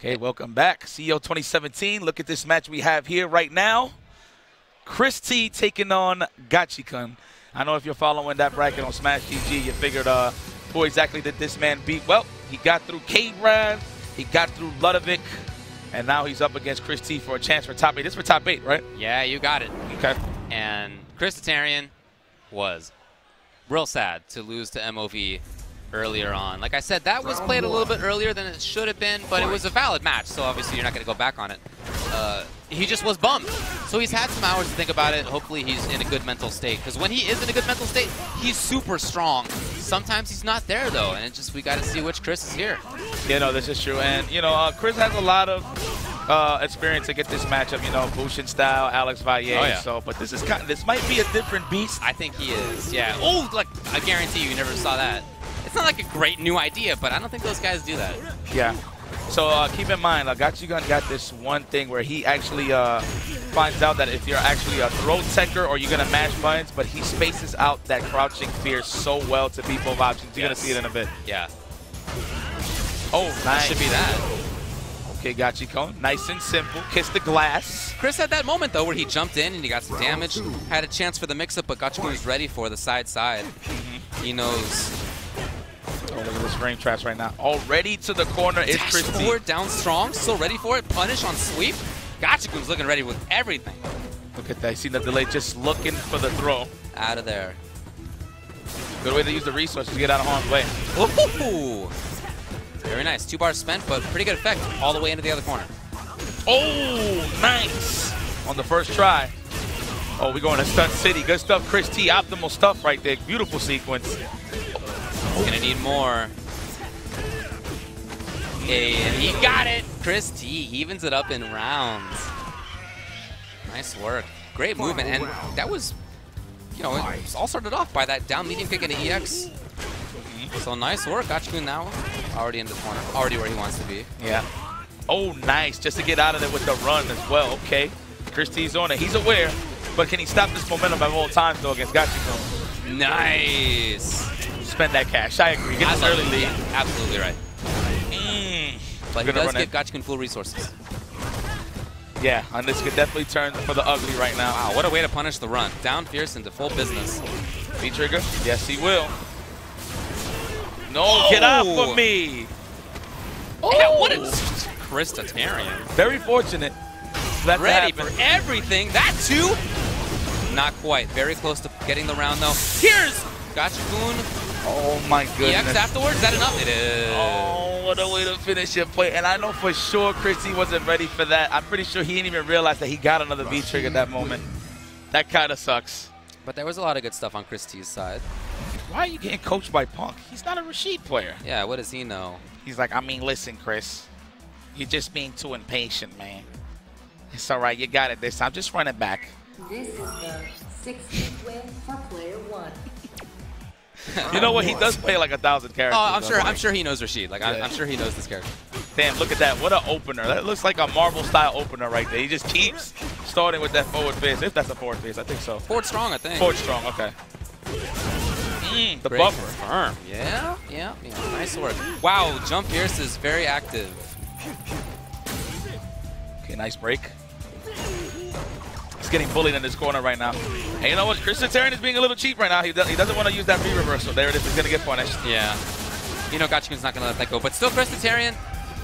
Okay, welcome back. CEO 2017. Look at this match we have here right now. Chris T taking on Gachikun. I know if you're following that bracket on Smash GG, you figured who exactly did this man beat. Well, he got through K-Brad, he got through Ludovic, and now he's up against Chris T for a chance for top 8. This is for top 8, right? Yeah, you got it. Okay. And Chris Tatarian was real sad to lose to MOV earlier on. Like I said, that was played a little bit earlier than it should have been, but it was a valid match, so obviously you're not going to go back on it. He just was bummed. So he's had some hours to think about it. Hopefully he's in a good mental state, because when he is in a good mental state, he's super strong. Sometimes he's not there, though, and it's just we got to see which Chris is here. You know, this is true. And, you know, Chris has a lot of experience to get this matchup, you know, Bushin style, Alex Valle. Oh, yeah. So, but this is this might be a different beast. I think he is, yeah. Oh, like, I guarantee you never saw that. It's not like a great new idea, but I don't think those guys do that. Yeah. So keep in mind, Gachikun got this one thing where he actually finds out that if you're actually a throw techer or you're going to mash buttons, but he spaces out that crouching fear so well to beat both options. You're going to see it in a bit. Yeah. Oh, nice. That should be that. Okay, Gachikun, nice and simple. Kiss the glass. Chris had that moment, though, where he jumped in and he got some damage. Had a chance for the mix-up, but Gachikun was ready for the side-side. He knows. Oh, look at this frame traps right now. Already to the corner is Chris T. Forward, down strong, still ready for it. Punish on sweep. Gachikun's looking ready with everything. Look at that. You see the delay, just looking for the throw. Out of there. Good way to use the resources to get out of harm's way. Ooh. Very nice. 2 bars spent, but pretty good effect all the way into the other corner. Oh, nice. On the first try. Oh, we're going to Stunt City. Good stuff, Chris T. Optimal stuff right there. Beautiful sequence. He's gonna need more. And he got it! Chris T evens it up in rounds. Nice work. Great movement, and that was, you know, it was all started off by that down medium kick and an EX. So nice work. Gachikun now already in the corner, already where he wants to be. Yeah. Oh, nice. Just to get out of there with the run as well. Okay. Chris T's on it. He's aware, but can he stop this momentum at all times, though, against Gachikun? Nice. Spend that cash. I agree. Get this early lead. Yeah, absolutely right. But he does give Gachikun full resources. Yeah, and this could definitely turn for the ugly right now. Wow, what a way to punish the run. Down Fierce into full business. V-trigger? Yes, he will. No, get off of me. Yeah, what a Chris Tatarian. Very fortunate. Ready for everything. That too? Not quite. Very close to getting the round though. Here's Gachikun. Oh my goodness. EX afterwards? Is that enough? It is. Oh, what a way to finish your play. And I know for sure Christy wasn't ready for that. I'm pretty sure he didn't even realize that he got another V-trigger at that moment. That kind of sucks. But there was a lot of good stuff on Christy's side. Why are you getting coached by Punk? He's not a Rashid player. Yeah, what does he know? He's like, I mean, listen, Chris. You're just being too impatient, man. It's all right. You got it this time. Just run it back. This is the 16th win for player 1. You know what? He does play like 1,000 characters. Oh, I'm sure he knows Rashid. Like, I'm sure he knows this character. Damn, look at that. What an opener. That looks like a Marvel-style opener right there. He just keeps starting with that forward face. If that's a forward face, I think so. Forward strong, I think. Forward strong, okay. The Great buffer. Confirm. Yeah. Nice work. Wow, Jump Fierce is very active. Okay, nice break. He's getting bullied in this corner right now. Hey, you know what? Chris Tatarian is being a little cheap right now. He doesn't want to use that V-reversal. There it is. He's going to get punished. Yeah. You know Gachikun's not going to let that go. But still, Chris Tatarian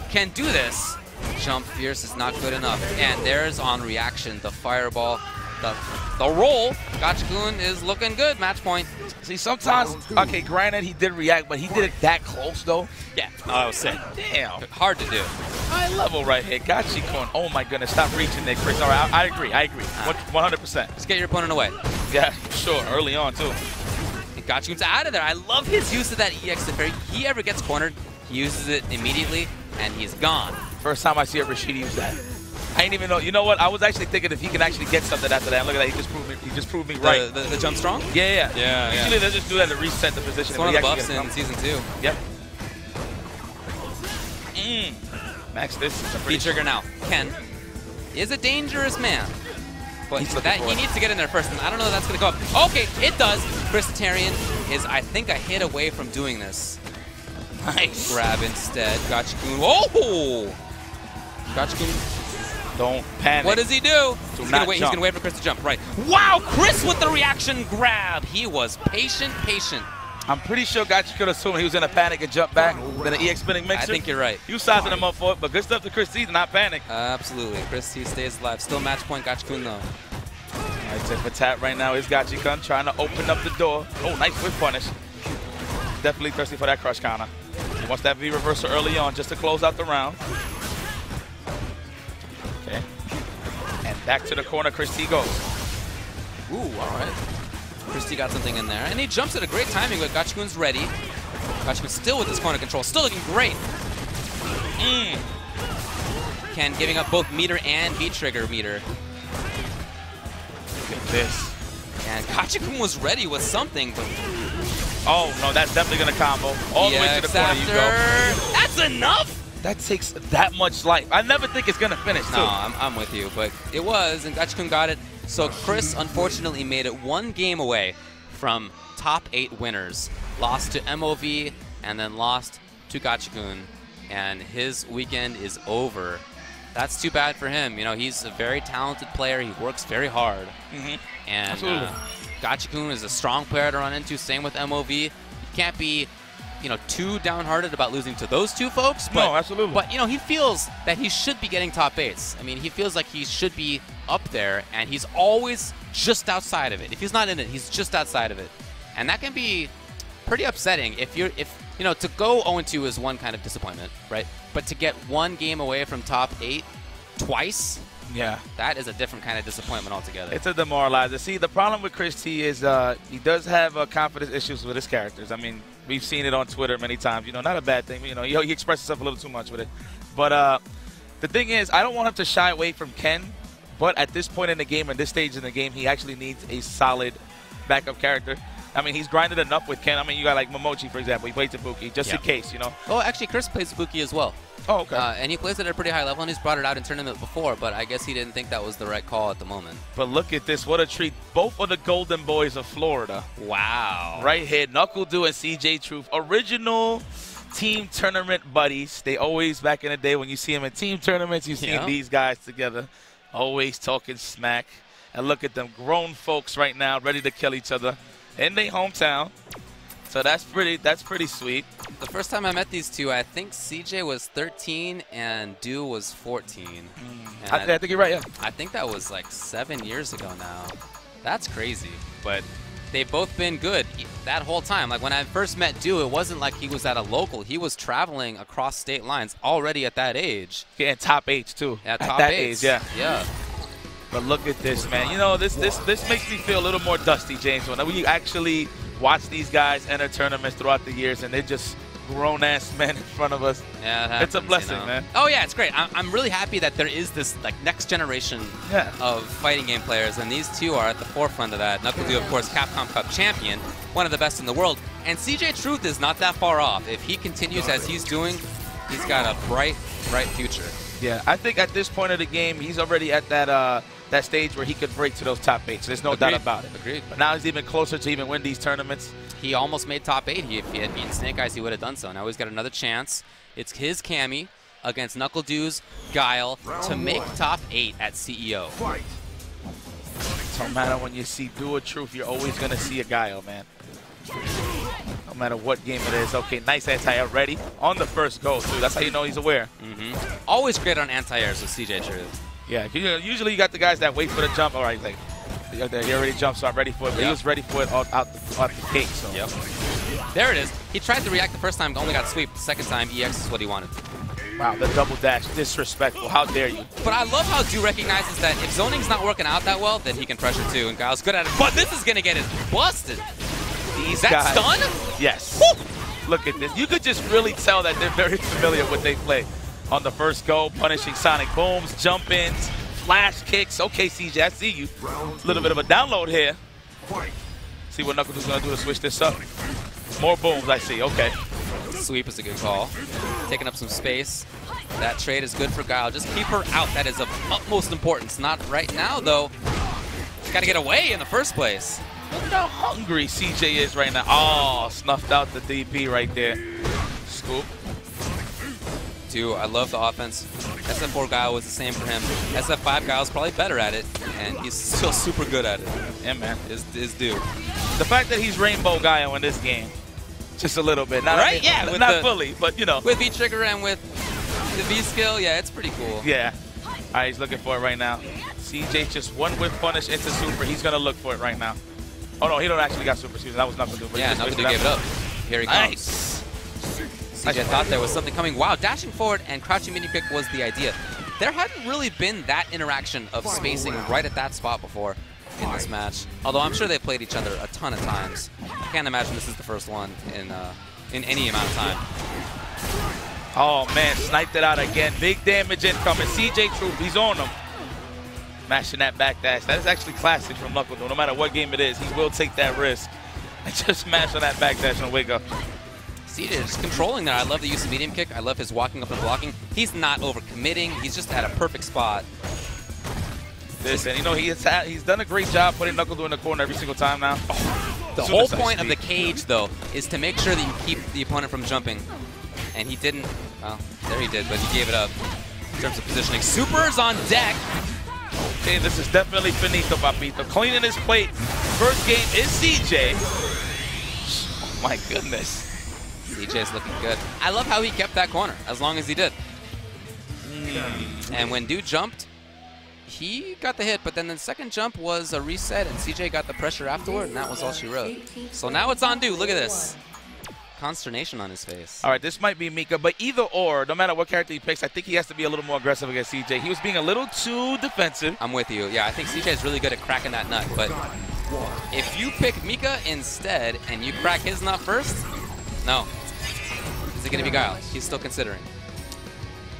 can do this. Jump Fierce is not good enough. And there's on reaction the fireball, the roll. Gachikun is looking good. Match point. See, sometimes, okay, granted, he did react, but he did it that close, though. Yeah. Oh, I was sick. Damn. Hard to do. High level right here. Gachikun. Oh, my goodness. Stop reaching there, Chris. All right, I agree. 100%. Just get your opponent away. Yeah, sure. Early on, too. And Gachikun's out of there. I love his use of that EX. If he ever gets cornered, he uses it immediately, and he's gone. First time I see a Rashid use that. I didn't even know. You know what? I was actually thinking if he can actually get something after that. Look at that. He just proved me right. The jump strong? Yeah. Usually they just do that to reset the position. It's one of the buffs in Season 2. Yep. Max, this is a pretty V-trigger now. Ken is a dangerous man. But he needs to get in there first. And I don't know if that's going to go up. Okay, it does. Chris Tatarian is, I think, a hit away from doing this. Nice. Grab instead. Gachikun. Oh! Gachikun. Don't panic. What does he do? Do He's not gonna wait. jump. He's gonna wait for Chris to jump. Right. Wow, Chris with the reaction grab. He was patient. I'm pretty sure Gachikun assumed he was in a panic and jump back with an EX spinning mixer. I think you're right. You sizing him up for it, but good stuff to Chris T to not panic. Absolutely. Chris T stays alive. Still match point Gachikun though. All right, tip for tap right now is Gachikun trying to open up the door. Oh, nice whip punish. Definitely thirsty for that crush counter. He wants that V reversal early on just to close out the round. Okay. And back to the corner, Chris T goes. Ooh, all right. Chris T got something in there. And he jumps at a great timing, but Gachikun's ready. Gachikun still with his corner control. Still looking great. Ken giving up both meter and V-trigger meter. Look at this. And Gachikun was ready with something, but... Oh, no, that's definitely going to combo. All the way to the corner you go. That's enough? That takes that much life. I never think it's going to finish, too. No, I'm with you, but it was, and Gachikun got it. So Chris, unfortunately, made it one game away from top 8 winners. Lost to MOV, and then lost to Gachikun, and his weekend is over. That's too bad for him. You know, he's a very talented player. He works very hard. And Gachikun is a strong player to run into. Same with MOV. You can't be, you know, too downhearted about losing to those two folks. But, no, absolutely. But, you know, he feels that he should be getting top 8s. I mean, he feels like he should be up there, and he's always just outside of it. If he's not in it, he's just outside of it. And that can be pretty upsetting. If you know, to go 0-2 is one kind of disappointment, right? But to get one game away from top 8 twice, yeah, that is a different kind of disappointment altogether. It's a demoralizer. See, the problem with Chris T is he does have confidence issues with his characters. I mean, we've seen it on Twitter many times. You know, not a bad thing. You know, he expresses himself a little too much with it. But the thing is, I don't want him to shy away from Ken. But at this point in the game, at this stage in the game, he actually needs a solid backup character. I mean, he's grinded enough with Ken. I mean, you got like Momochi, for example. He plays Ibuki just in case, you know. Oh, actually, Chris plays Ibuki as well. Oh, okay. And he plays it at a pretty high level, and he's brought it out in tournament before, but I guess he didn't think that was the right call at the moment. But look at this. What a treat. Both of the Golden Boys of Florida. Wow. Right here, Knuckle Do and CJ Truth. Original team tournament buddies. They always, back in the day, when you see them in team tournaments, you see these guys together. Always talking smack. And look at them, grown folks right now, ready to kill each other in their hometown. So that's pretty sweet. The first time I met these two, I think CJ was 13 and Do was 14. I think you're right, yeah. I think that was like 7 years ago now. That's crazy, but they've both been good that whole time. Like when I first met Do, it wasn't like he was at a local. He was traveling across state lines already at that age. Getting top 8s too. At top that age, yeah. Yeah. But look at this, man. You know, this makes me feel a little more dusty, James. When we actually watch these guys enter tournaments throughout the years, and they're just grown-ass men in front of us. Yeah, it happens, it's a blessing, you know. man. Oh yeah, it's great. I'm really happy that there is this like next generation of fighting game players, and these two are at the forefront of that. Knuckle Do, of course, Capcom Cup champion, one of the best in the world, and CJ Truth is not that far off. If he continues as he's doing, he's got a bright future. Yeah, I think at this point of the game, he's already at that stage where he could break to those top 8s. There's no doubt about it. Agreed. But now he's even closer to even win these tournaments. He almost made top 8. If he had beaten Snake Eyes, he would have done so. Now he's got another chance. It's his Cammy against Knuckle Do's Guile to make top 8 at CEO. No matter when you see Do or Truth, you're always going to see a Guile, man. No matter what game it is. Okay, nice anti-air ready on the first go, too. That's how you know he's aware. Always great on anti-airs with CJ Truth. Yeah, usually you got the guys that wait for the jump. All right, like he already jumped, so I'm ready for it. But he was ready for it out the gate. So. Yep. There it is. He tried to react the first time, only got sweep. The second time, EX is what he wanted. Wow, the double dash, disrespectful. How dare you? But I love how Do recognizes that if zoning's not working out that well, then he can pressure too, and Guile's good at it. But this is gonna get his busted. Is that stun? Yes. Woo! Look at this. You could just really tell that they're very familiar with what they play. On the first go, punishing Sonic Booms, jump-ins, flash kicks. Okay, CJ, I see you. A little bit of a download here. See what Knuckle Do's going to do to switch this up. More booms, I see. Okay. Sweep is a good call. Taking up some space. That trade is good for Guile. Just keep her out. That is of utmost importance. Not right now, though. Got to get away in the first place. Look at how hungry CJ is right now. Oh, snuffed out the DP right there. Scoop. I love the offense SF4 guy was the same for him. SF5 guy was probably better at it, and he's still super good at it. Yeah, man. Is due. The fact that he's Rainbow Gaio in this game, just a little bit. Not, Right? I mean, Yeah. not fully, but you know. With V-Trigger and with the V-Skill, yeah, it's pretty cool. Yeah. All right, he's looking for it right now. CJ just one whip punish into super. He's going to look for it right now. Oh, no, he don't actually got super. Excuse me. That was Knuckle Do. Yeah, Knuckle Do gave it up. Here he comes. Nice. CJ thought there was something coming. Wow, dashing forward and crouching mini kick was the idea. There hadn't really been that interaction of spacing right at that spot before in this match. Although I'm sure they played each other a ton of times. I can't imagine this is the first one in any amount of time. Oh, man, sniped it out again. Big damage incoming. CJ Troop, he's on him. Mashing that backdash. That is actually classic from Knuckle Do. No matter what game it is, he will take that risk and just smash on that backdash and wake up. CJ is controlling there. I love the use of medium kick. I love his walking up and blocking. He's not overcommitting. He's just at a perfect spot. Listen, you know, he's done a great job putting Knuckle Do in the corner every single time now. The whole point of the cage, though, is to make sure that you keep the opponent from jumping. And he didn't. Well, there he did, but he gave it up in terms of positioning. Super's on deck. Okay, this is definitely finito, papito. Cleaning his plate. First game is CJ. Oh, my goodness. CJ's looking good. I love how he kept that corner as long as he did. And when Dude jumped, he got the hit, but then the second jump was a reset, and CJ got the pressure afterward, and that was all she wrote. So now it's on Dude. Look at this. Consternation on his face. All right, this might be Mika, but either or, no matter what character he picks, I think he has to be a little more aggressive against CJ. He was being a little too defensive. I'm with you. Yeah, I think CJ is really good at cracking that nut, but if you pick Mika instead and you crack his nut first, no. Is it going to be Guile? He's still considering.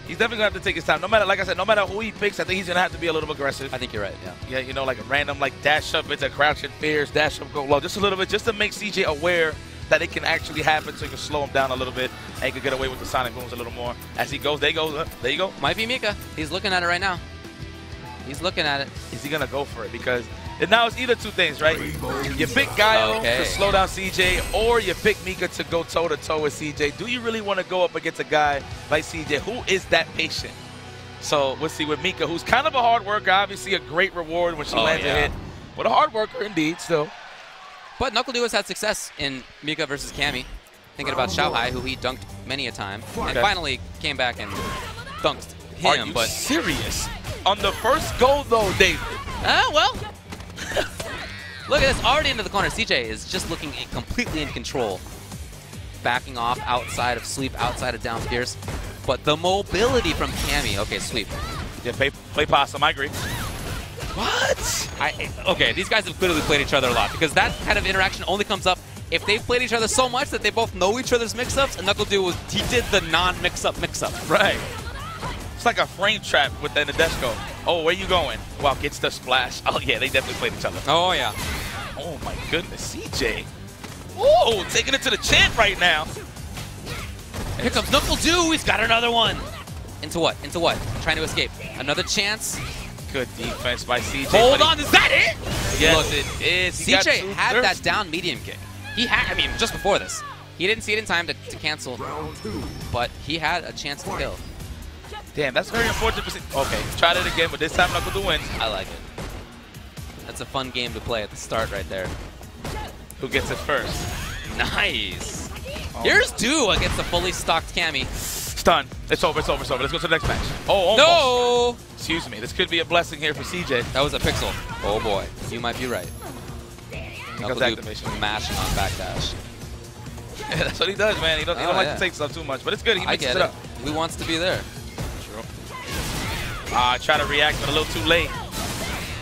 He's definitely going to have to take his time. No matter, like I said, no matter who he picks, I think he's going to have to be a little aggressive. I think you're right, yeah. Yeah, you know, like a random, like, dash up into crouch and fears, dash up, go low, just a little bit, just to make CJ aware that it can actually happen, so you can slow him down a little bit and he can get away with the sonic booms a little more. As he goes, there he goes, there you go. Might be Mika. He's looking at it right now. He's looking at it. Is he going to go for it? Because now it's either two things, right? You pick Guile to slow down CJ, or you pick Mika to go toe-to-toe with CJ. Do you really want to go up against a guy like CJ? Who is that patient? So we'll see with Mika, who's kind of a hard worker. Obviously a great reward when she lands a hit. But a hard worker indeed still. But Knuckle Do has had success in Mika versus Cammy. Thinking about Xiaohai, who he dunked many a time. And finally came back and dunked him. Are you serious? On the first goal, though, David. Well. Look at this. Already into the corner. CJ is just looking completely in control. Backing off outside of sweep, outside of down Pierce. But the mobility from Cammy. Okay, sweep. Yeah, play possum. I agree. What? Okay, these guys have clearly played each other a lot, because that kind of interaction only comes up if they've played each other so much that they both know each other's mix-ups, and Knuckle Do he did the non-mix-up mix-up. Right. It's like a frame trap with the Nadeshko. Oh, where you going? Wow, gets the splash. Oh, yeah, they definitely played each other. Oh, yeah. Oh, my goodness, CJ. Oh, taking it to the chin right now. Here comes Knuckle Do. He's got another one. Into what? Into what? Trying to escape. Another chance. Good defense by CJ. Hold on, is that it? Yes, look, it is. CJ had that down medium kick. He had, I mean, just before this. He didn't see it in time to cancel, but he had a chance to kill. Damn, that's very unfortunate. Okay, tried it again, but this time Knuckle Do wins. I like it. That's a fun game to play at the start right there. Who gets it first? Nice. Here's Do against the fully stocked Cammy. Stun. It's over, it's over, it's over. Let's go to the next match. Oh, almost. No! Excuse me. This could be a blessing here for CJ. That was a pixel. Oh, boy. You might be right. Knuckle Do mashing on backdash. Yeah, that's what he does, man. He don't like to take stuff too much, but it's good. He mixes it up. Who wants to be there? True. Try to react, but a little too late.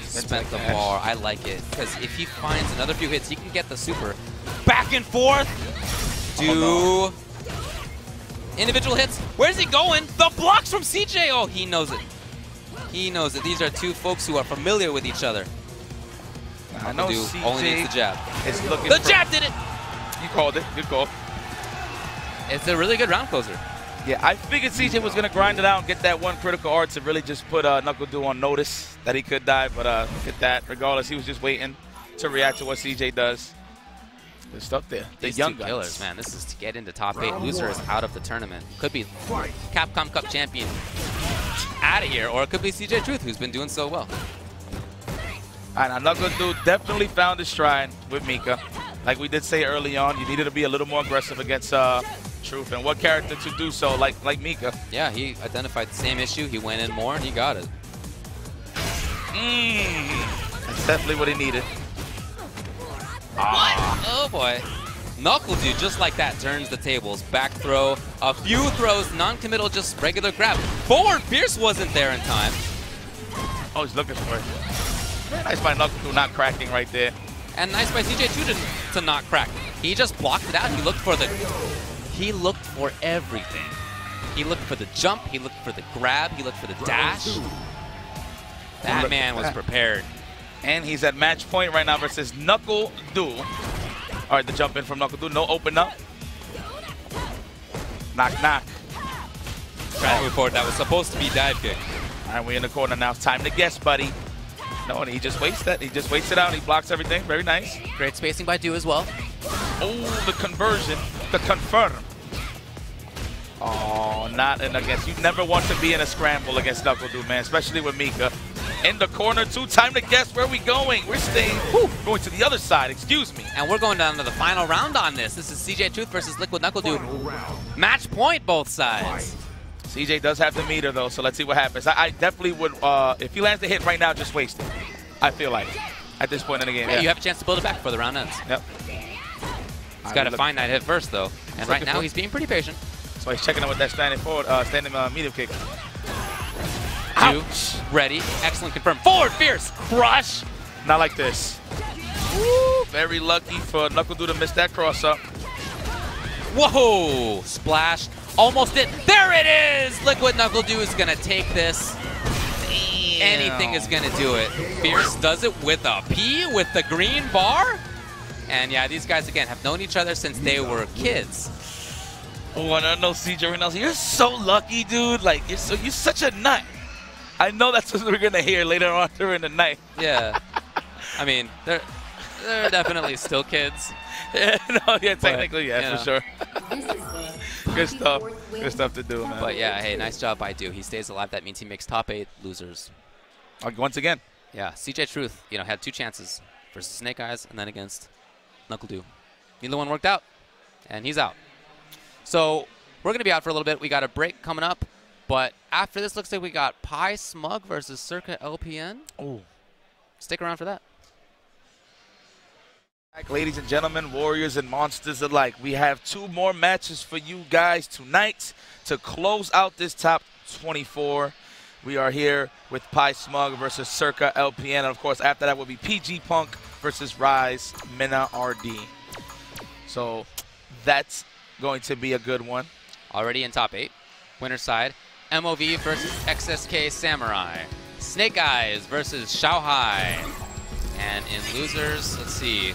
Spent the bar. I like it, because if he finds another few hits, he can get the super. Back and forth. Do individual hits. Where's he going? The blocks from CJ. Oh, he knows it. He knows it. These are two folks who are familiar with each other. I know CJ only needs the jab. The jab did it. You called it. Good call. It's a really good round closer. Yeah, I figured CJ was going to grind it out and get that one critical art to really just put Knuckle Do on notice that he could die. But look at that. Regardless, he was just waiting to react to what CJ does. Good stuff there. The These young two guns. killers, man. This is to get into top 8. Loser is out of the tournament. Could be Capcom Cup champion. out of here. Or it could be CJ Truth, who's been doing so well. All right, now Knuckle Do definitely found his stride with Mika. Like we did say early on, you needed to be a little more aggressive against Truth. And what character to do so like Mika? Yeah, he identified the same issue. He went in more, and he got it. That's definitely what he needed. Oh, boy. Knuckle Do, just like that, turns the tables. Back throw, a few throws, non-committal, just regular grab. Forward Fierce wasn't there in time. Oh, he's looking for it. Very nice by Knuckle Do not cracking right there. And nice by CJ Truth to not crack. He just blocked it out. He looked for everything. He looked for the jump. He looked for the grab. He looked for the dash. That man was prepared. And he's at match point right now versus Knuckle Do. All right, the jump in from Knuckle Do. No open up. Knock, knock. Trying to move forward. That was supposed to be dive kick. All right, we're in the corner now. It's time to guess, buddy. No, and he just waits that. He just waits it out. He blocks everything. Very nice. Great spacing by Do as well. Oh, the conversion. The confirm. Oh, not in against. You never want to be in a scramble against Knuckle Do, man, especially with Mika. In the corner, too. Time to guess where we going. We're staying, going to the other side, excuse me. And we're going down to the final round on this. This is CJ Truth versus Liquid Knuckle Do. Match point, both sides. CJ does have the meter, though, so let's see what happens. I definitely would, if he lands the hit right now, just waste it. I feel like, at this point in the game. Yeah, you have a chance to build it back before the round ends. Yep. He's got to find that hit first, though. And right now, he's being pretty patient. So he's checking out with that standing forward, medium kick. Do, ready, excellent confirm. Forward Fierce, crush. Not like this. Woo, very lucky for Knuckle Do to miss that cross up. Whoa, splash, almost did. There it is. Liquid Knuckle Do is gonna take this. Damn. Anything is gonna do it. Fierce does it with a P with the green bar. And yeah, these guys again have known each other since they were kids. Oh, I don't know, CJ Reynolds. You're so lucky, dude. Like you're such a nut. I know that's what we're gonna hear later on during the night. Yeah, I mean they're definitely still kids. Yeah, no, yeah, technically, yeah, for sure. Good stuff. Good stuff to do, man. But yeah, hey, nice job by Do. He stays alive. That means he makes top 8 losers. Once again. Yeah, CJ Truth, had 2 chances versus Snake Eyes and then against Knuckle Do. Neither one worked out, and he's out. So we're gonna be out for a little bit. We got a break coming up. But after this, looks like we got Smug versus Circa LPN. Oh, stick around for that. Ladies and gentlemen, warriors and monsters alike, we have 2 more matches for you guys tonight to close out this top 24. We are here with Smug versus Circa LPN. And of course, after that will be PG Punk versus Rise Mena RD. So that's going to be a good one. Already in top 8. Winner side. MOV versus XSK Samurai. Snake Eyes versus Shanghai. And in losers, let's see.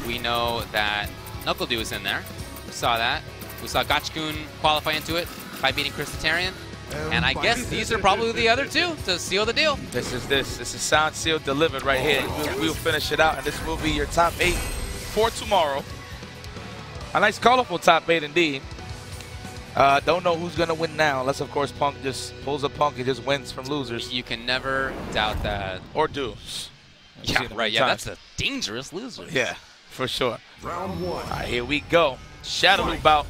We know that Knuckle Do is in there. We saw that. We saw Gachikun qualify into it by beating Christitarian. And I guess these are probably the other 2 to seal the deal. This is sound sealed delivered right here. We'll finish it out, and this will be your top 8 for tomorrow. A nice colorful top 8 indeed. Don't know who's going to win now, unless, of course, Punk just pulls a Punk and just wins from losers. You can never doubt that. Or Do. Yeah, right. Yeah, that's a dangerous loser. Yeah, for sure. Round 1. All right, here we go. Shadow bout.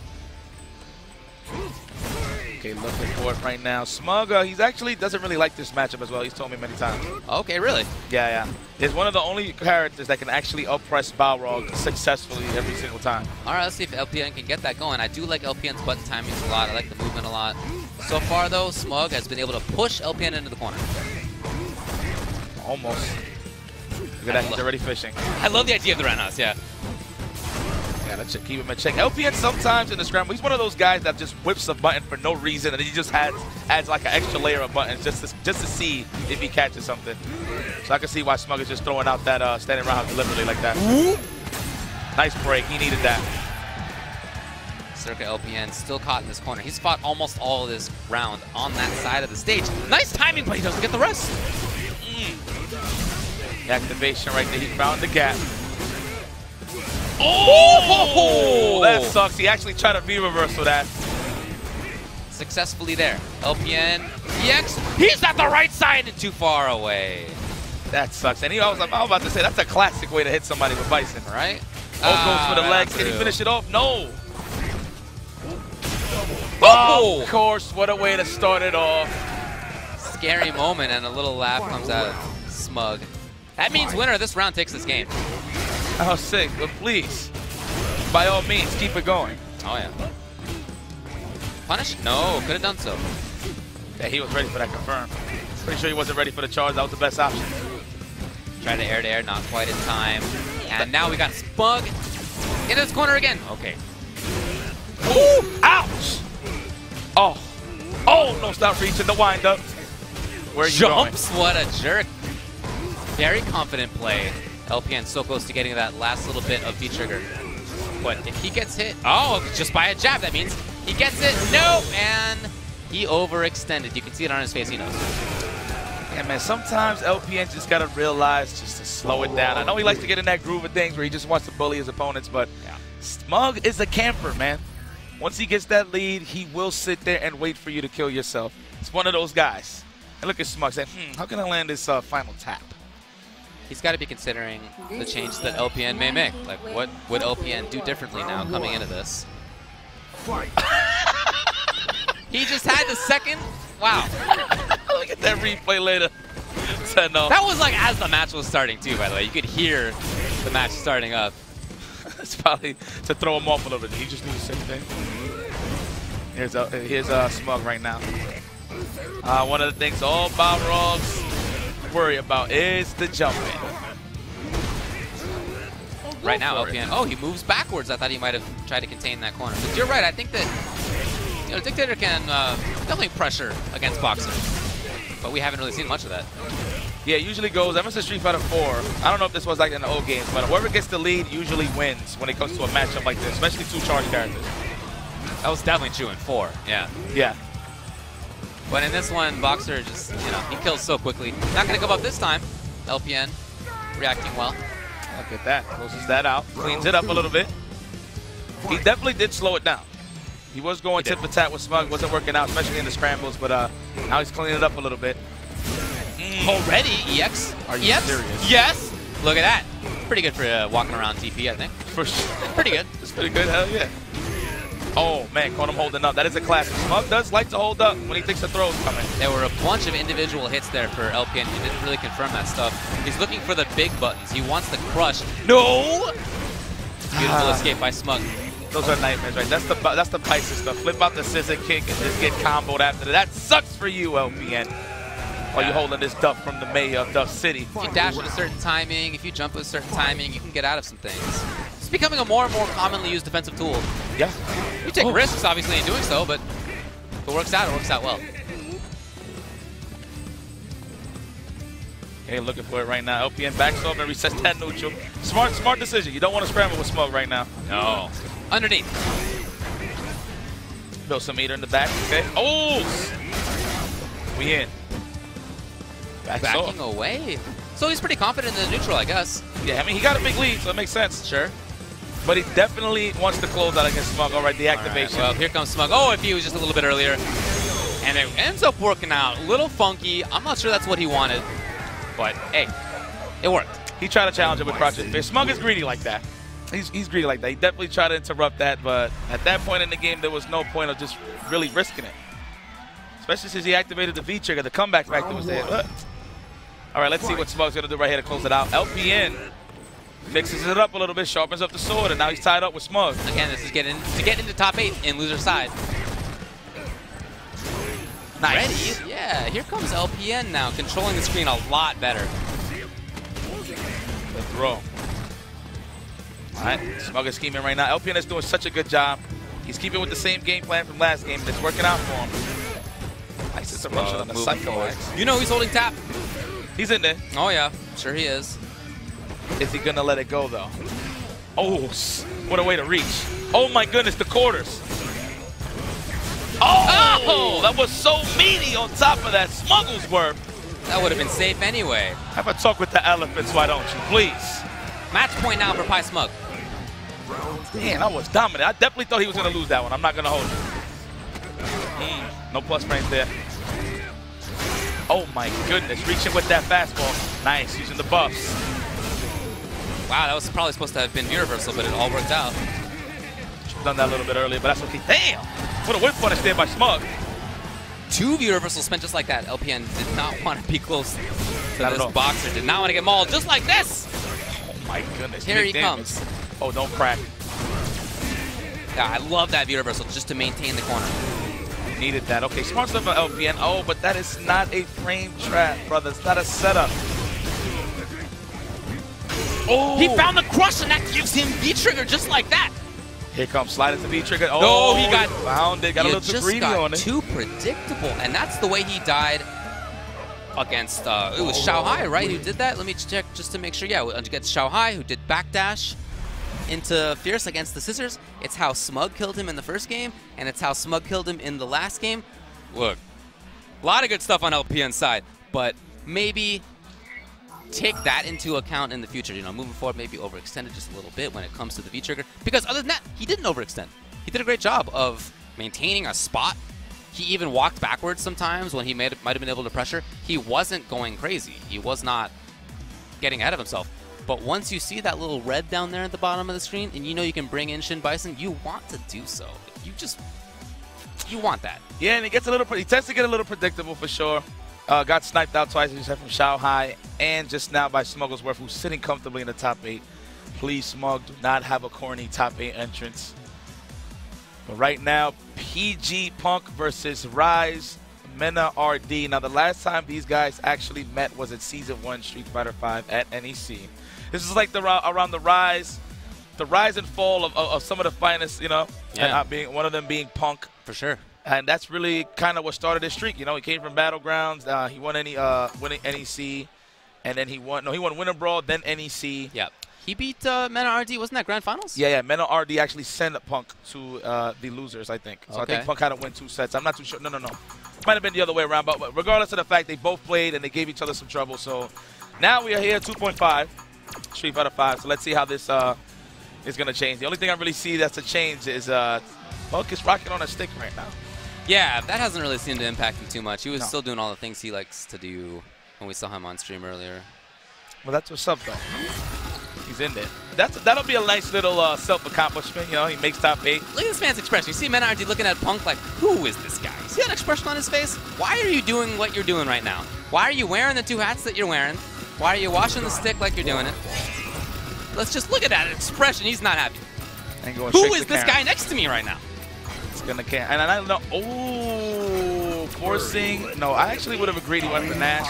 Okay, looking for it right now. Smug, he actually doesn't really like this matchup as well. He's told me many times. Okay, really? Yeah. He's one of the only characters that can actually up-press Balrog successfully every single time. All right, let's see if LPN can get that going. I do like LPN's button timings a lot. I like the movement a lot. So far, though, Smug has been able to push LPN into the corner. Almost. Look at that, he's already fishing. I love the idea of the roundhouse, yeah. Let's keep him in check. LPN sometimes in the scramble, he's one of those guys that just whips a button for no reason, and he just adds like an extra layer of buttons just to see if he catches something. So I can see why Smug is just throwing out that standing roundhouse deliberately like that. Nice break. He needed that. Circa LPN still caught in this corner. He's fought almost all of this round on that side of the stage. Nice timing, but he doesn't get the rest. The activation right there. He found the gap. Oh! That sucks. He actually tried to V-reverse for that. successfully there. LPN, EX, he's at the right side and too far away. That sucks. And I was about to say, that's a classic way to hit somebody with Bison. Right? Goes for the legs. Can he finish it off? No. Oh! Of course, what a way to start it off. Scary moment, and a little laugh comes out of Smug. That means winner of this round takes this game. Oh, sick. But please, by all means, keep it going. Oh, yeah. Punish? No, could have done so. Yeah, he was ready for that confirm. Pretty sure he wasn't ready for the charge. That was the best option. Try to air, not quite in time. And now we got Smug into this corner again. Okay. Ooh, ouch! Oh. Oh, no, stop reaching the wind up. Where are you Jumps, going? what a jerk. Very confident play. LPN so close to getting that last little bit of V-trigger. But if he gets hit, oh, just by a jab, that means he gets it. Nope, and he overextended. You can see it on his face, he knows. Yeah, man, sometimes LPN just got to realize just to slow it down. I know he likes to get in that groove of things where he just wants to bully his opponents, but Smug is a camper, man. Once he gets that lead, he will sit there and wait for you to kill yourself. It's one of those guys. And look at Smug saying, how can I land this final tap? He's got to be considering the change that LPN may make. Like, what would LPN do differently now coming into this? He just had the second. Wow. Look at that replay later. Said no. That was like as the match was starting too, by the way. You could hear the match starting up. It's probably to throw him off a little bit. He just knew the same thing. Here's Smug right now. One of the things all Balrogs worry about is the jumping. Right now, LPN. Oh, he moves backwards. I thought he might have tried to contain that corner. But you're right. I think that Dictator can definitely pressure against Boxer. But we haven't really seen much of that. Yeah, it usually goes, ever since Street Fighter 4, I don't know if this was like in the old games, but whoever gets the lead usually wins when it comes to a matchup like this, especially two charge characters. That was definitely true in 4, yeah. Yeah. But in this one, Boxer just, he kills so quickly. Not going to go up this time. LPN reacting well. Look at that. Closes that out. Cleans it up a little bit. He definitely did slow it down. He was going tit for tat with Smug. Wasn't working out, especially in the scrambles, but now he's cleaning it up a little bit. Already, EX? Are you serious? Yes! Look at that. Pretty good for walking around TP, I think. For sure. Pretty good. It's pretty good, hell yeah. Oh, man, caught him holding up. That is a classic. Smug does like to hold up when he thinks the throw's coming. There were a bunch of individual hits there for LPN. He didn't really confirm that stuff. He's looking for the big buttons. He wants the crush. No! Beautiful escape by Smug. Those are nightmares, right? That's the Pisces stuff. Flip out the scissor kick and just get comboed after that. That sucks for you, LPN. While you're holding this Duff from the mayor of Duff City. If you dash at a certain timing, if you jump at a certain timing, you can get out of some things. It's becoming a more and more commonly used defensive tool. Yeah. You take risks, obviously, in doing so, but if it works out well. Okay, looking for it right now. LPN backs off and resets that neutral. Smart decision. You don't want to scramble with Smug right now. No. Underneath. Build some meter in the back. Okay. Oh! We in. Backing away. So he's pretty confident in the neutral, I guess. Yeah, I mean, he got a big lead, so it makes sense. Sure. But he definitely wants to close out against Smug. All right, the activation. All right, well, here comes Smug. Oh, if he was just a little bit earlier. And it ends up working out. A little funky. I'm not sure that's what he wanted. But, hey, it worked. He tried to challenge it with crouching fish. Smug is greedy like that. He's greedy like that. He definitely tried to interrupt that, but at that point in the game, there was no point of just really risking it. Especially since he activated the V-trigger. The comeback factor was there. All right, let's see what Smug's going to do right here to close it out. LPN mixes it up a little bit, sharpens up the sword, and now he's tied up with Smug. Again, this is to get into top 8 in loser side. Nice. Ready? Yeah, here comes LPN now, controlling the screen a lot better. The throw. All right, Smug is scheming right now. LPN is doing such a good job. He's keeping with the same game plan from last game, and it's working out for him. Nice interruption on the Psycho X. You know he's holding tap. He's in there. Oh, yeah. Sure he is. Is he going to let it go, though? Oh, what a way to reach. Oh, my goodness, the quarters. Oh, that was so meaty on top of that Smuggles work. That would have been safe anyway. Have a talk with the elephants, why don't you, please? Match point now for Pi Smug. Man, that was dominant. I definitely thought he was going to lose that one. I'm not going to hold it. No plus frames there. Oh my goodness, reaching with that fastball. Nice, using the buffs. Wow, that was probably supposed to have been universal, but it all worked out. Should've done that a little bit earlier, but that's okay. Damn! What a whip punish there by Smug. 2 universals spent just like that. LPN did not want to be close to this boxer. Did not want to get mauled just like this. Oh my goodness. Here he comes. Oh, don't crack. Yeah, I love that universal just to maintain the corner. Needed that. Okay, smart stuff for LPN. Oh, but that is not a frame trap, brother. It's not a setup. Oh! He found the crush, and that gives him V-trigger just like that. Here comes slide into V-trigger. Oh, he got found it. Got a little too greedy on it. Too predictable, and that's the way he died against, it was Xiaohai, right, who did that? Let me check just to make sure. Yeah, against Xiaohai, who did backdash into Fierce against the scissors. It's how Smug killed him in the first game, and it's how Smug killed him in the last game. Look, a lot of good stuff on LPN's side, but maybe take that into account in the future. You know, moving forward, maybe overextended just a little bit when it comes to the V-trigger. Because other than that, he didn't overextend. He did a great job of maintaining a spot. He even walked backwards sometimes when he might have been able to pressure. He wasn't going crazy. He was not getting ahead of himself. But once you see that little red down there at the bottom of the screen, and you know you can bring in Shin Bison, you want to do so. You want that. Yeah, and he tends to get a little predictable for sure. Got sniped out twice, as you said, from Xiaohai, and just now by Smugglesworth, who's sitting comfortably in the top 8. Please, Smug, do not have a corny top 8 entrance. But right now, PG Punk versus Rise, Mena RD. Now, the last time these guys actually met was at Season 1 Street Fighter V at NEC. This is like around the rise and fall of some of the finest, you know, yeah. And one of them being Punk. For sure. And that's really kind of what started his streak. You know, he came from Battlegrounds. He won NEC, and then he won Winter Brawl, then NEC. Yeah. He beat Mena RD. Wasn't that Grand Finals? Yeah. Mena RD actually sent Punk to the losers, I think. So okay. I think Punk had to win 2 sets. I'm not too sure. No. Might have been the other way around. But regardless of the fact, they both played and they gave each other some trouble. So now we are here at 2.5, Street Fighter 5. So let's see how this is going to change. The only thing I really see that's a change is Punk is rocking on a stick right now. Yeah, that hasn't really seemed to impact him too much. He was still doing all the things he likes to do when we saw him on stream earlier. Well, that's what's up, though. He's in there. That'll be a nice little self-accomplishment. You know, he makes top 8. Look at this man's expression. You see Mena RD looking at Punk like, who is this guy? See that expression on his face? Why are you doing what you're doing right now? Why are you wearing the 2 hats that you're wearing? Why are you washing the stick like you're doing it? Let's just look at that expression. He's not happy. Who is this guy next to me right now? Gonna can and I don't know. Oh, forcing. No, I actually would have agreed he went for Nash.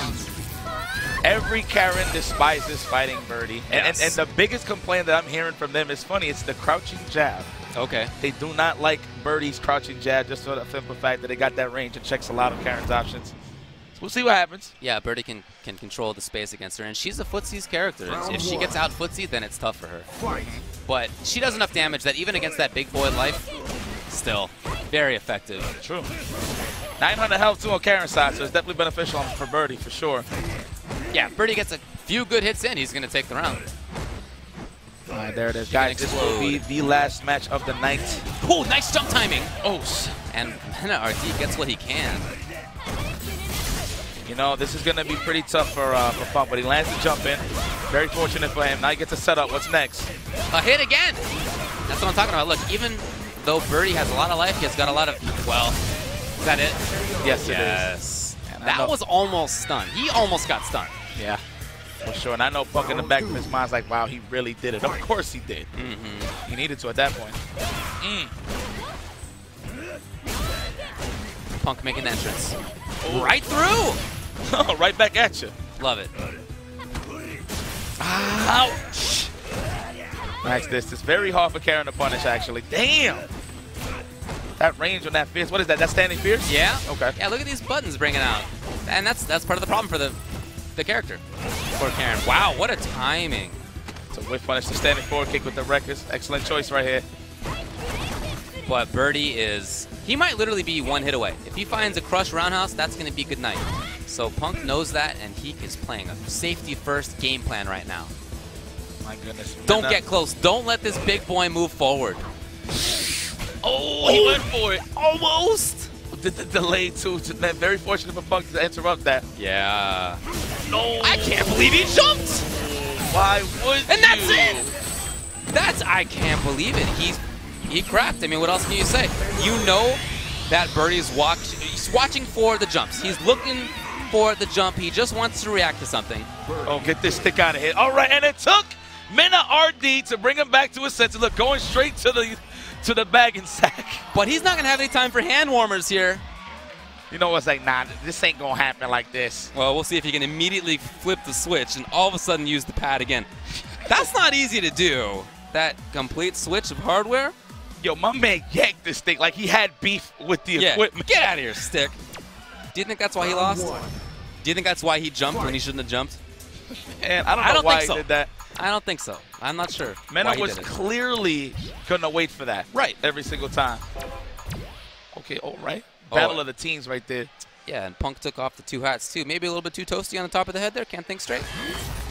Every Karen despises fighting Birdie, and the biggest complaint that I'm hearing from them is funny. It's the crouching jab. Okay. They do not like Birdie's crouching jab just for the simple fact that they got that range and checks a lot of Karen's options. So we'll see what happens. Yeah, Birdie can control the space against her, and she's a footsie's character. If she gets out footsie, then it's tough for her. But she does enough damage that even against that big boy life, still very effective. True. 900 health too on Karen's side, so it's definitely beneficial for Birdie for sure. Yeah, Birdie gets a few good hits in, he's going to take the round. All right, there it is. Guys, this will be the last match of the night. Oh, nice jump timing. Oh, and Mena RD gets what he can. You know, this is going to be pretty tough for Punk, but he lands the jump in. Very fortunate for him. Now he gets a setup. What's next? A hit again. That's what I'm talking about. Look, even though Birdie has a lot of life, he has got a lot of, well, is that it? Yes, it is. That was almost stunned. He almost got stunned. Yeah, for sure. And I know Punk in the back of his mind's like, wow, he really did it. Of course he did. He needed to at that point. Punk making the entrance. Right through. Right back at you. Love it. Ouch. Nice distance. Very hard for Karen to punish, actually. Damn. That range on that fierce. What is that? That standing fierce? Yeah. Okay. Yeah, look at these buttons bringing out. And that's part of the problem for the character. For Karen. Wow, what a timing. So whiff punish the standing forward kick with the records. Excellent choice right here. But Birdie is, he might literally be 1 hit away. If he finds a crush roundhouse, that's going to be good night. So Punk knows that, and he is playing a safety first game plan right now. My goodness. Don't get close. Don't let this big boy move forward. Oh, he went for it. Almost. the delay too. Man, very fortunate for Punk to interrupt that. Yeah. No. I can't believe he jumped. Why would And you? that's it. I can't believe it. He cracked. I mean, what else can you say? You know that Birdie's he's watching for the jumps. He's looking for the jump. He just wants to react to something. Oh, get this stick out of here. All right, and it took Mena RD to bring him back to his senses. Look, going straight to the bag and sack. But he's not going to have any time for hand warmers here. You know what's like, nah, this ain't going to happen like this. Well, we'll see if he can immediately flip the switch and all of a sudden use the pad again. That's not easy to do. That complete switch of hardware. Yo, my man yanked this stick like he had beef with the equipment. Get out of here, stick. Do you think that's why he lost? Do you think that's why he jumped when he shouldn't have jumped? And I don't know why he did that. I don't think so. I'm not sure. Mena was clearly going to wait for that. Right. Every single time. Okay, all right. Battle of the teams right there. Yeah, and Punk took off the two hats, too. Maybe a little bit too toasty on the top of the head there. Can't think straight.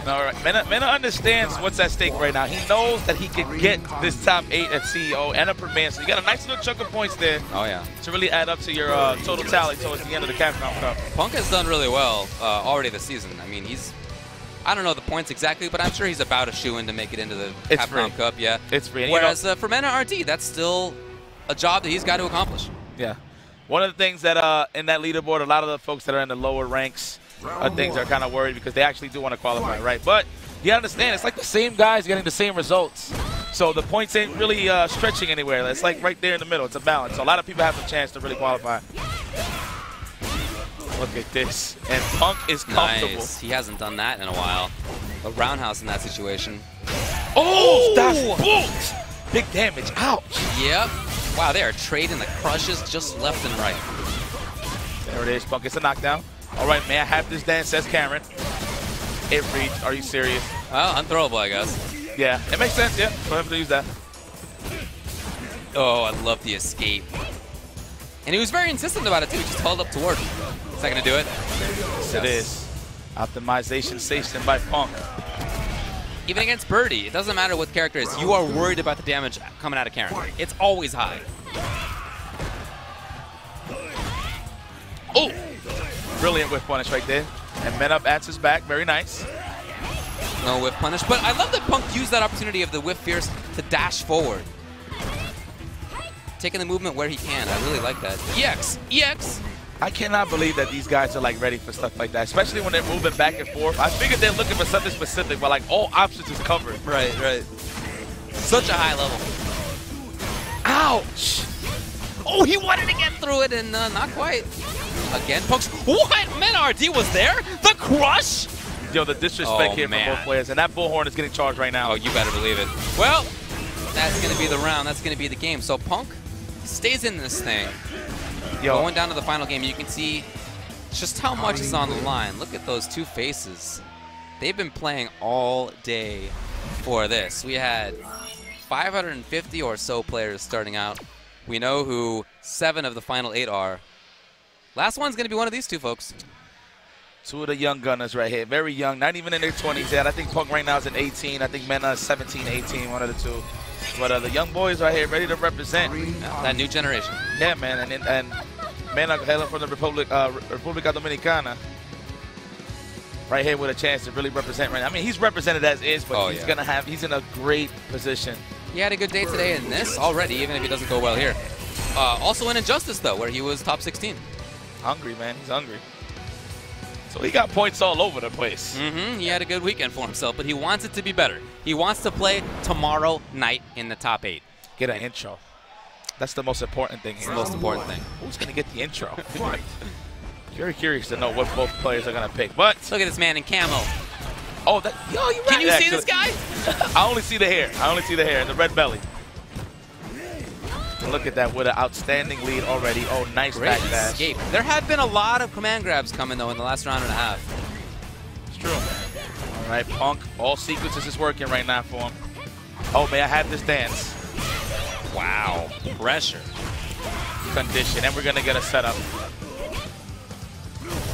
All right. Mena understands what's at stake right now. He knows that he can get this top 8 at CEO and upper man. So you got a nice little chunk of points there. Oh, yeah. To really add up to your total tally towards the end of the Capcom Cup. Punk has done really well already this season. I mean, I don't know the points exactly, but I'm sure he's about a shoo-in to make it into the Capcom Cup. Yeah. It's free. Whereas for Mena RD, that's still a job that he's got to accomplish. Yeah. One of the things that in that leaderboard, a lot of the folks that are in the lower ranks things are kind of worried because they actually do want to qualify, right? But you understand, it's like the same guys getting the same results. So the points ain't really stretching anywhere. It's like right there in the middle. It's a balance. So a lot of people have a chance to really qualify. Look at this. And Punk is comfortable. Nice. He hasn't done that in a while. A roundhouse in that situation. Oh, that's bolt! Big damage. Ouch. Yep. Wow, they are trading the crushes just left and right. There it is. Punk gets a knockdown. All right, may I have this dance, says Cameron. It reached. Are you serious? Well, unthrowable, I guess. Yeah, it makes sense. Yeah, go ahead and use that. Oh, I love the escape. And he was very insistent about it, too. He just held up toward him. Is that going to do it? Yes, it is. Optimization station by Punk. Even against Birdie, it doesn't matter what character it is. You are worried about the damage coming out of Karen. It's always high. Oh! Brilliant whiff punish right there. And Men Up adds his back. Very nice. No whiff punish. But I love that Punk used that opportunity of the whiff fierce to dash forward. Taking the movement where he can. I really like that. EX! EX! I cannot believe that these guys are like ready for stuff like that, especially when they're moving back and forth. I figured they're looking for something specific, but like all options is covered. Right, right. Such a high level. Ouch! Oh, he wanted to get through it and not quite. Again, Punk's. What? Mena RD was there? The crush? Yo, the disrespect here man. from both players, and that bullhorn is getting charged right now. Oh, you better believe it. Well, that's going to be the round. That's going to be the game. So Punk stays in this thing. Yo. Going down to the final game, you can see just how much is on the line. Look at those two faces. They've been playing all day for this. We had 550 or so players starting out. We know who 7 of the final 8 are. Last one's going to be one of these two folks. Two of the young gunners right here. Very young, not even in their 20s yet. I think Punk right now is at 18. I think Mena is 17, 18, one of the two. But the young boys right here ready to represent. That new generation. Yeah, man. And Mena hailing from the República Dominicana. Right here with a chance to really represent right now. I mean, he's represented as is, but he's in a great position. He had a good day today in this already, even if he doesn't go well here. Also in Injustice, though, where he was top 16. Hungry, man. He's hungry. So he got points all over the place. He had a good weekend for himself, but he wants it to be better. He wants to play tomorrow night in the top 8. Get an intro. That's the most important thing here. It's the most important thing. Who's going to get the intro? Very curious to know what both players are going to pick. But look at this man in camo. Oh, yo, you're right. Can you see this guy? I only see the hair. I only see the hair and the red belly. Look at that with an outstanding lead already. Oh, nice back dash. Escape. There have been a lot of command grabs coming, though, in the last round and a half. It's true. All right, Punk. All sequences is working right now for him. Oh, may I have this dance? Wow. Pressure. Condition. And we're going to get a setup.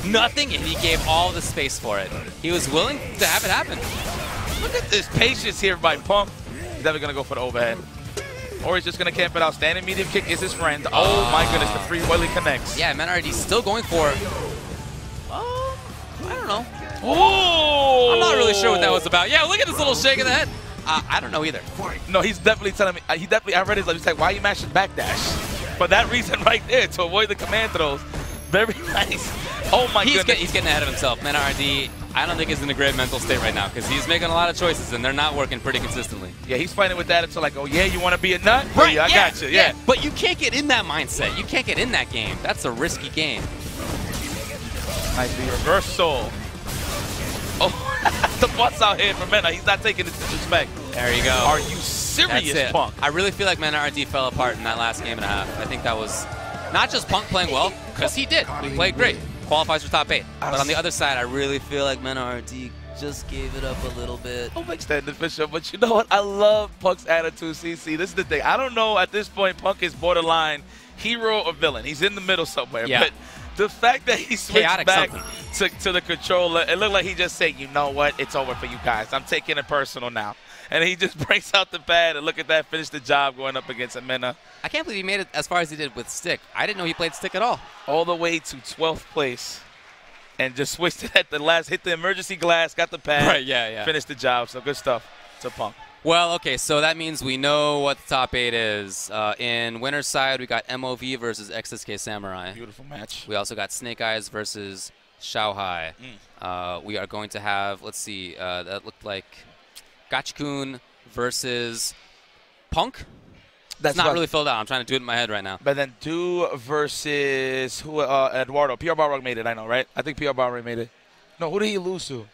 Nothing, and he gave all the space for it. He was willing to have it happen. Look at this patience here by Punk. He's never going to go for the overhead. or he's just going to camp it out. Standing medium kick is his friend. Oh, my goodness, the free Willie connects. Yeah, Mena RD still going for, I don't know. Oh! I'm not really sure what that was about. Yeah, look at this little shake of the head. I don't know either. No, he's definitely telling me, I read his life. He's like, why are you mashing backdash? For that reason right there, to avoid the command throws. Very nice. Oh, my goodness. He's getting ahead of himself. Mena RD, I don't think he's in a great mental state right now because he's making a lot of choices and they're not working pretty consistently. Yeah, he's fighting with that until like, oh, yeah, you want to be a nut? Right, yeah, I got you, yeah. But you can't get in that mindset. You can't get in that game. That's a risky game. Nice reversal. Oh, the butts out here for Mena. He's not taking this disrespect. There you go. Are you serious, Punk? I really feel like Mena RD fell apart in that last game and a half. I think that was not just Punk playing well, because he did. He played great. Qualifies for top 8. But on the other side, I really feel like Mena RD just gave it up a little bit. I'll extend it for sure. But you know what? I love Punk's attitude, CC. This is the thing. I don't know at this point, Punk is borderline hero or villain. He's in the middle somewhere. Yeah. But the fact that he switched Chaotic back to the controller, it looked like he just said, you know what? It's over for you guys. I'm taking it personal now. And he just breaks out the pad and look at that, finish the job going up against Mena. I can't believe he made it as far as he did with stick. I didn't know he played stick at all. All the way to 12th place. And just switched it at the last, hit the emergency glass, got the pad, right, yeah. Finished the job. So good stuff to Punk. Well, okay, so that means we know what the top 8 is. In winner's side, we got MOV versus XSK Samurai. Beautiful match. We also got Snake Eyes versus Xiaohai. We are going to have, let's see, that looked like Gachikun versus Punk. That's not really filled out. I'm trying to do it in my head right now. But then Do versus who? Eduardo. PR Balrog made it, I know, right? I think PR Balrog made it. No, who did he lose to?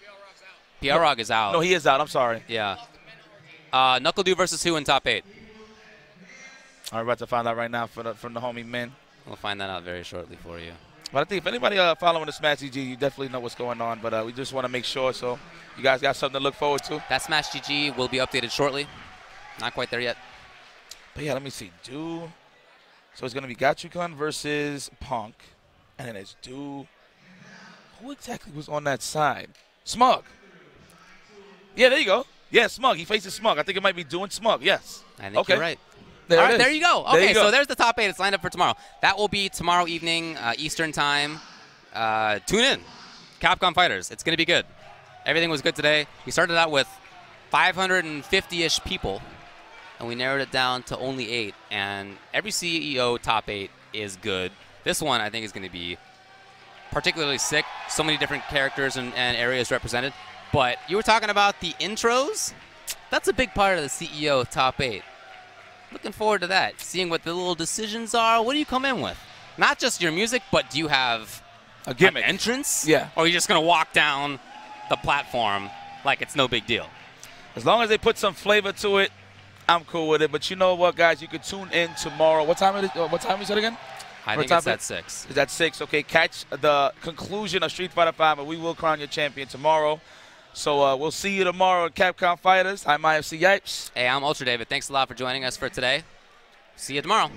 PR Rog is out. No, he is out. I'm sorry. Yeah. Knuckle Do versus who in top 8? All right, about to find out right now from the homie Min. We'll find that out very shortly for you. But I think if anybody following the Smash GG, you definitely know what's going on. But we just want to make sure so you guys got something to look forward to. That Smash GG will be updated shortly. Not quite there yet. But yeah, let me see. Do. So it's going to be Gachikun versus Punk. And then it's Do. Who exactly was on that side? Smug. Yeah, there you go. Yeah, Smug. He faces Smug. I think it might be doing Smug. Yes. I think you're right. There All right, there you go. Okay, there you go. So there's the top 8. It's lined up for tomorrow. That will be tomorrow evening, Eastern time. Tune in. Capcom Fighters. It's going to be good. Everything was good today. We started out with 550-ish people, and we narrowed it down to only 8. And every CEO top 8 is good. This one, I think, is going to be particularly sick. So many different characters and areas represented. But you were talking about the intros. That's a big part of the CEO top 8. Looking forward to that. Seeing what the little decisions are. What do you come in with? Not just your music, but do you have a gimmick, an entrance? Yeah. Or are you just going to walk down the platform like it's no big deal? As long as they put some flavor to it, I'm cool with it. But you know what, guys? You could tune in tomorrow. What time is it again? I think it's at 6. It's at 6. Okay, catch the conclusion of Street Fighter 5, and we will crown your champion tomorrow. So we'll see you tomorrow at Capcom Fighters. I'm IFC Yipes. Hey, I'm Ultra David. Thanks a lot for joining us for today. See you tomorrow.